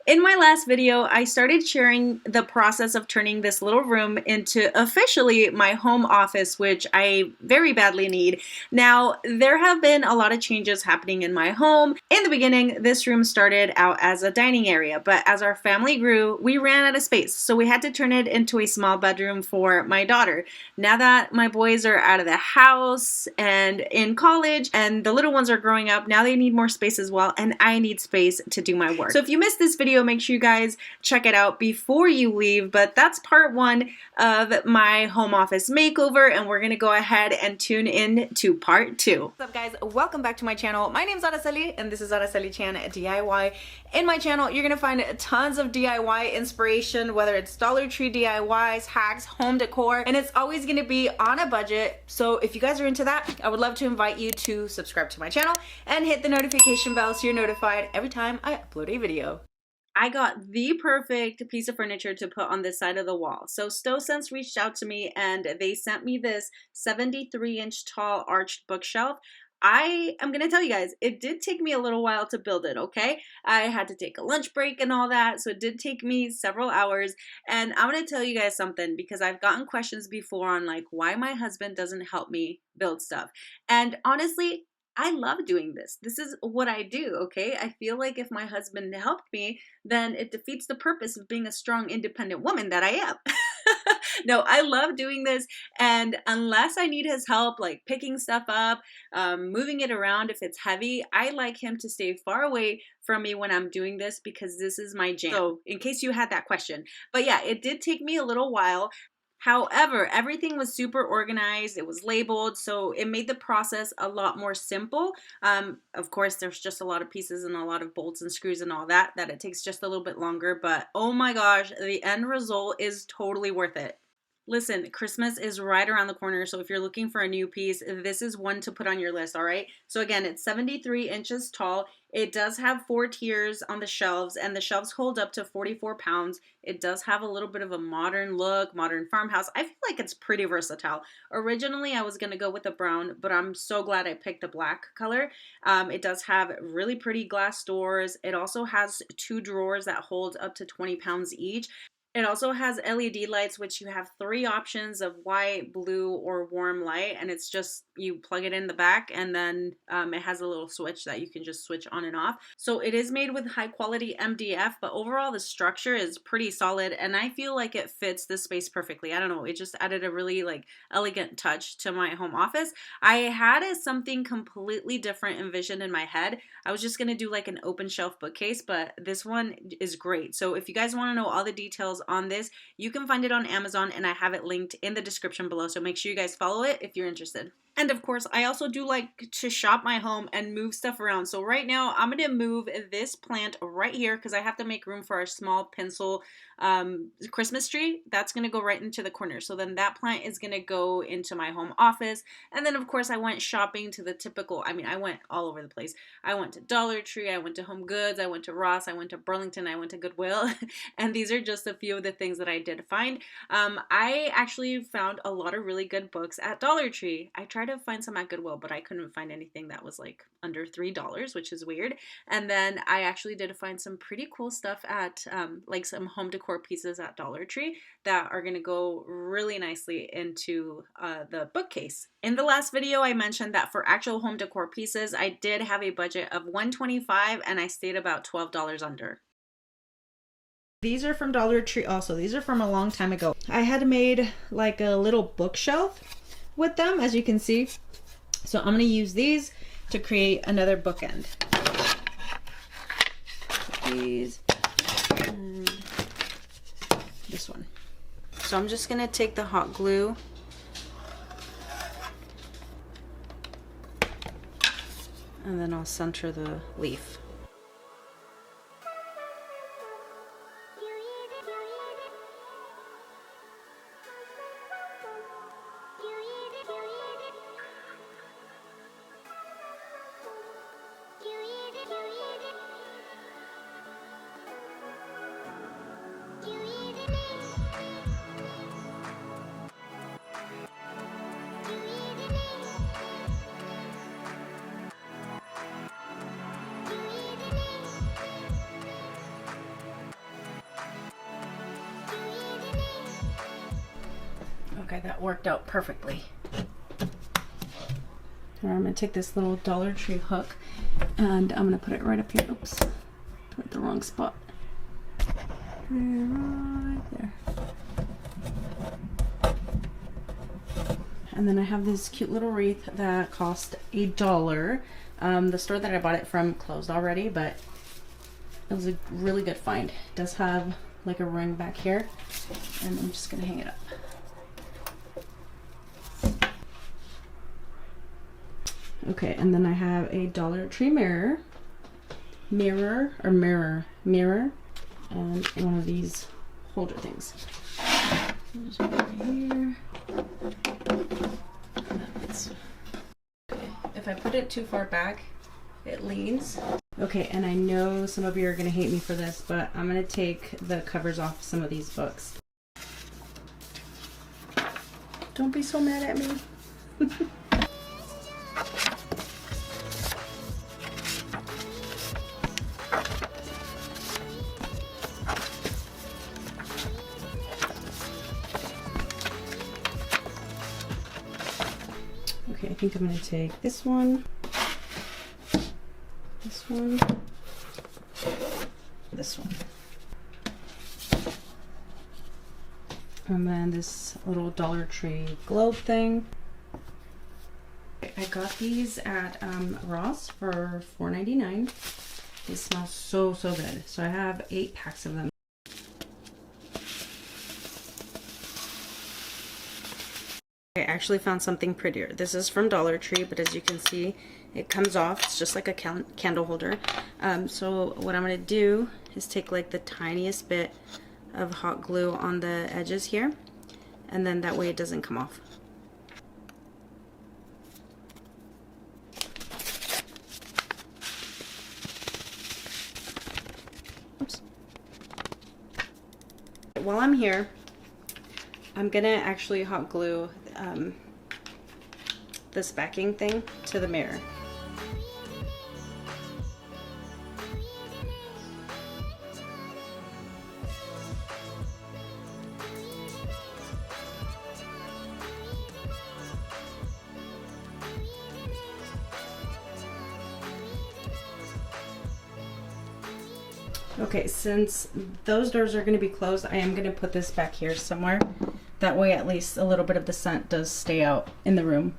In my last video, I started sharing the process of turning this little room into officially my home office, which I very badly need. Now, there have been a lot of changes happening in my home. In the beginning, this room started out as a dining area, but as our family grew, we ran out of space, so we had to turn it into a small bedroom for my daughter. Now that my boys are out of the house and in college, and the little ones are growing up, now they need more space as well, and I need space to do my work. So if you missed this video, make sure you guys check it out before you leave. But that's part one of my home office makeover, and we're gonna go ahead and tune in to part two. What's up, guys? Welcome back to my channel. My name's Araceli, and this is Araceli Chan DIY. In my channel, you're gonna find tons of DIY inspiration, whether it's Dollar Tree DIYs, hacks, home decor, and it's always gonna be on a budget. So if you guys are into that, I would love to invite you to subscribe to my channel and hit the notification bell so you're notified every time I upload a video. I got the perfect piece of furniture to put on this side of the wall. So StowSense reached out to me and they sent me this 73-inch tall arched bookshelf. I am going to tell you guys, it did take me a little while to build it, okay? I had to take a lunch break and all that, so it did take me several hours. And I'm going to tell you guys something, because I've gotten questions before on like why my husband doesn't help me build stuff. And honestly, I love doing this. This is what I do, okay? I feel like if my husband helped me, then it defeats the purpose of being a strong, independent woman that I am. No, I love doing this, and unless I need his help, like picking stuff up, moving it around if it's heavy, I like him to stay far away from me when I'm doing this, because this is my jam. So in case you had that question. But yeah, it did take me a little while. However, everything was super organized, it was labeled, so it made the process a lot more simple. Of course, there's just a lot of pieces and a lot of bolts and screws and all that it takes just a little bit longer, but oh my gosh, the end result is totally worth it. Listen, Christmas is right around the corner, so if you're looking for a new piece, this is one to put on your list, all right? So again, it's 73 inches tall. It does have 4 tiers on the shelves, and the shelves hold up to 44 pounds. It does have a little bit of a modern look, modern farmhouse. I feel like it's pretty versatile. Originally, I was going to go with a brown, but I'm so glad I picked the black color. It does have really pretty glass doors. It also has 2 drawers that hold up to 20 pounds each. It also has LED lights, which you have 3 options of white, blue, or warm light, and it's just, you plug it in the back, and then it has a little switch that you can just switch on and off. So it is made with high quality MDF, but overall the structure is pretty solid, and I feel like it fits the space perfectly. I don't know, it just added a really like elegant touch to my home office. I had something completely different envisioned in my head. I was just gonna do like an open shelf bookcase, but this one is great. So if you guys want to know all the details on this, you can find it on Amazon, and I have it linked in the description below, so make sure you guys follow it if you're interested. And of course, I also do like to shop my home and move stuff around. So right now, I'm going to move this plant right here because I have to make room for our small pencil Christmas tree. That's going to go right into the corner. So then that plant is going to go into my home office. And then, of course, I went shopping to the typical, I went all over the place. I went to Dollar Tree, I went to Home Goods, I went to Ross, I went to Burlington, I went to Goodwill. And these are just a few of the things that I did find. I actually found a lot of really good books at Dollar Tree. I tried to find some at Goodwill, but I couldn't find anything that was like under $3, which is weird. And then I actually did find some pretty cool stuff at like some home decor pieces at Dollar Tree that are going to go really nicely into the bookcase. In the last video, I mentioned that for actual home decor pieces, I did have a budget of $125, and I stayed about $12 under. These are from Dollar Tree also. These are from a long time ago. I had made like a little bookshelf with them, as you can see. So I'm going to use these to create another bookend. These and this one. So I'm just going to take the hot glue and then I'll center the leaf. Okay, that worked out perfectly. Now I'm gonna take this little Dollar Tree hook and I'm gonna put it right up here. Oops, put it in the wrong spot. Right there. And then I have this cute little wreath that cost $1. The store that I bought it from closed already, but it was a really good find. It does have like a ring back here, and I'm just gonna hang it up. Okay, and then I have a Dollar Tree mirror, and one of these holder things. Just put it right here. Okay. If I put it too far back, it leans. Okay, and I know some of you are gonna hate me for this, but I'm gonna take the covers off some of these books. Don't be so mad at me. Okay, I think I'm going to take this one, this one, this one, and then this little Dollar Tree globe thing. I got these at Ross for $4.99. They smell so good. So I have 8 packs of them. I actually found something prettier. This is from Dollar Tree, but as you can see, it comes off. It's just like a candle holder. So what I'm going to do is take like the tiniest bit of hot glue on the edges here, and then that way it doesn't come off. Oops. While I'm here, I'm gonna actually hot glue this backing thing to the mirror. Okay, since those doors are going to be closed, I am going to put this back here somewhere. That way at least a little bit of the scent does stay out in the room.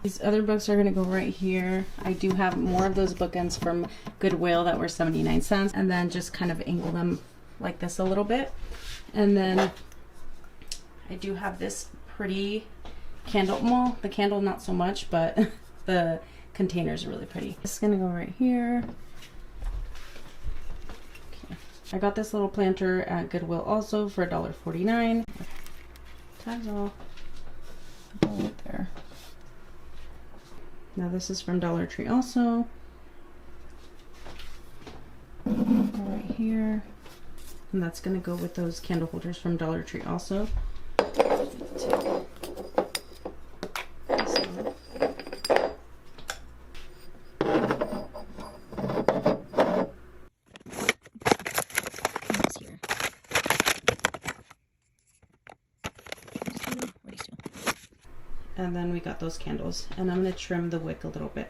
These other books are going to go right here. I do have more of those bookends from Goodwill that were 79 cents, and then just kind of angle them like this a little bit. And then I do have this pretty candle, well, the candle not so much, but the containers are really pretty. This is going to go right here. I got this little planter at Goodwill also for $1.49. Tags all right there. Now this is from Dollar Tree also. Right here. And that's going to go with those candle holders from Dollar Tree also. And then we got those candles, and I'm going to trim the wick a little bit.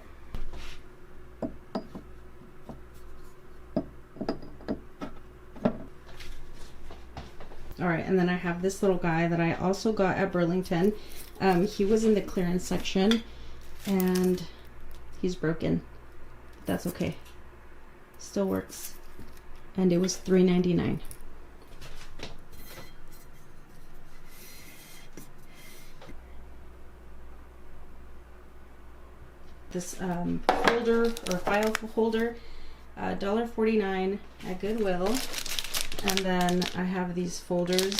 Alright, and then I have this little guy that I also got at Burlington. He was in the clearance section, and he's broken. That's okay. Still works. And it was $3.99. This folder or file holder, $1.49 at Goodwill, and then I have these folders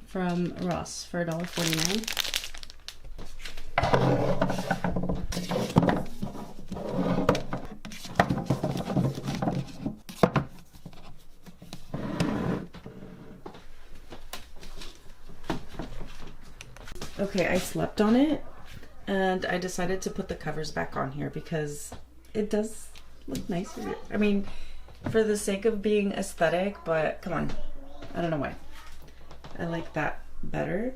from Ross for $1.49. Okay, I slept on it. And I decided to put the covers back on here because it does look nicer. I mean, for the sake of being aesthetic, but come on. I don't know why. I like that better.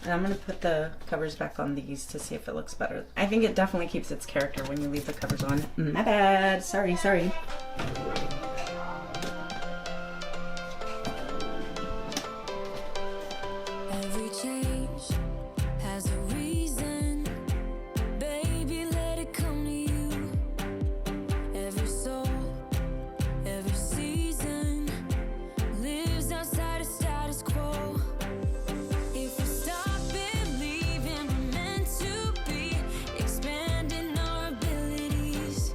And I'm gonna put the covers back on these to see if it looks better. I think it definitely keeps its character when you leave the covers on. My bad, sorry. Every change has a reason. Baby, let it come to you. Every soul, every season lives outside of status quo. If we stop believing we're meant to be, expanding our abilities.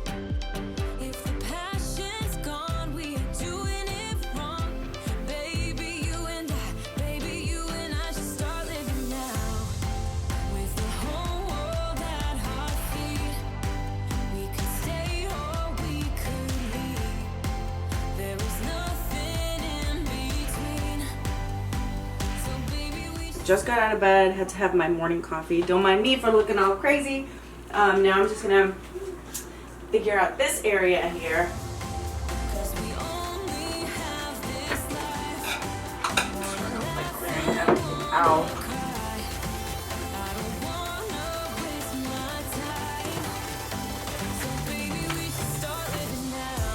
If the passion's gone, we are doing it wrong. Baby, you and I should start living now. With the whole world at our feet, we could stay or we could leave. There is nothing in between. So baby, we Just got out of bed, had to have my morning coffee. Don't mind me for looking all crazy. Now I'm just gonna figure out this area here. Cause we only have this life. Like clearing everything out. I don't wanna waste my time. So baby, we should start living now.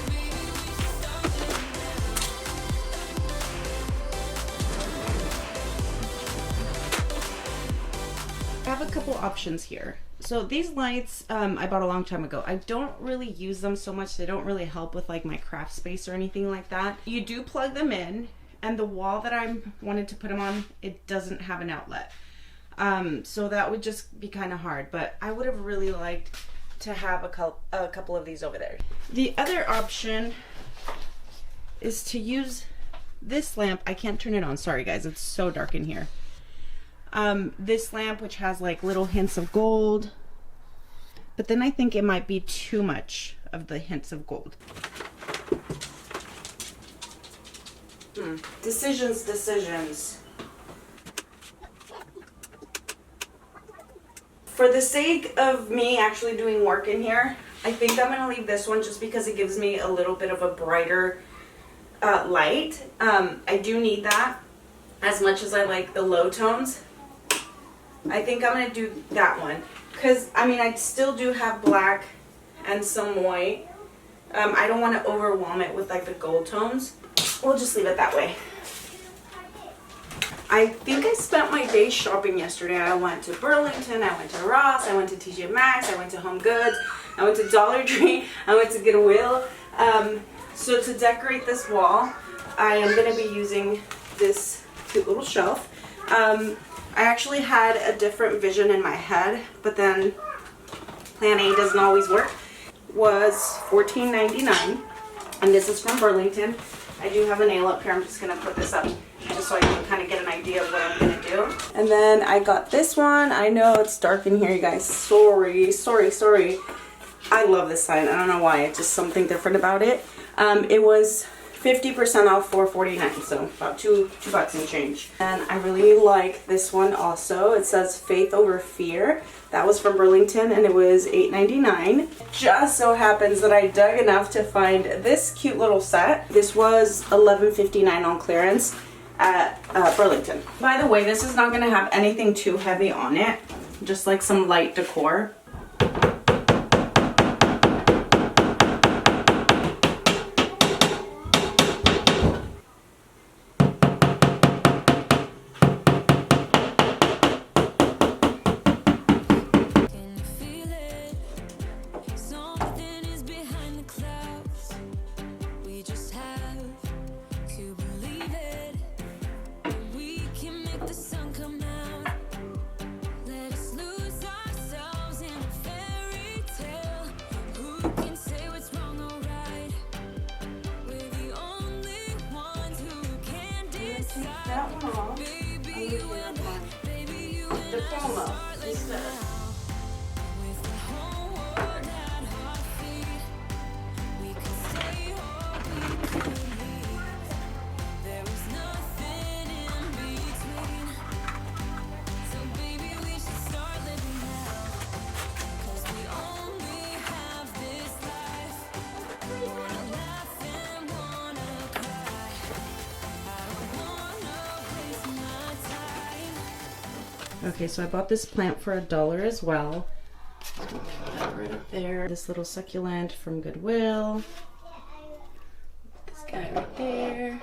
Baby, we should start living I have a couple options here. So these lights I bought a long time ago. I don't really use them so much. They don't really help with like my craft space or anything like that. You do plug them in, and the wall that I wanted to put them on, it doesn't have an outlet. So that would just be kind of hard, but I would have really liked to have a couple of these over there. The other option is to use this lamp. I can't turn it on. Sorry guys, it's so dark in here. This lamp, which has like little hints of gold, but then I think it might be too much of the hints of gold. Decisions. For the sake of me actually doing work in here, I think I'm gonna leave this one just because it gives me a little bit of a brighter light. I do need that as much as I like the low tones. I think I'm gonna do that one because I mean I still do have black and some white. I don't want to overwhelm it with like the gold tones. We'll just leave it that way. I think I spent my day shopping yesterday. I went to Burlington, I went to Ross, I went to TJ Maxx, I went to Home Goods, I went to Dollar Tree, I went to Goodwill. So to decorate this wall, I am going to be using this cute little shelf. I actually had a different vision in my head, but then plan A doesn't always work. Was $14.99, and this is from Burlington. I do have a nail up here. I'm just going to put this up just so I can kind of get an idea of what I'm going to do. And then I got this one. I know it's dark in here, you guys. Sorry. I love this sign. I don't know why. It's just something different about it. It was 50% off, $4.49, so about two bucks and change. And I really like this one also. It says Faith Over Fear. That was from Burlington, and it was $8.99. Just so happens that I dug enough to find this cute little set. This was $11.59 on clearance at Burlington. By the way, this is not going to have anything too heavy on it, just like some light decor. Okay, so I bought this plant for $1 as well. Put that right up there. This little succulent from Goodwill. This guy right there.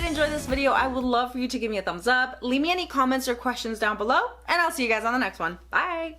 Enjoy this video, I would love for you to give me a thumbs up, leave me any comments or questions down below, and I'll see you guys on the next one. Bye!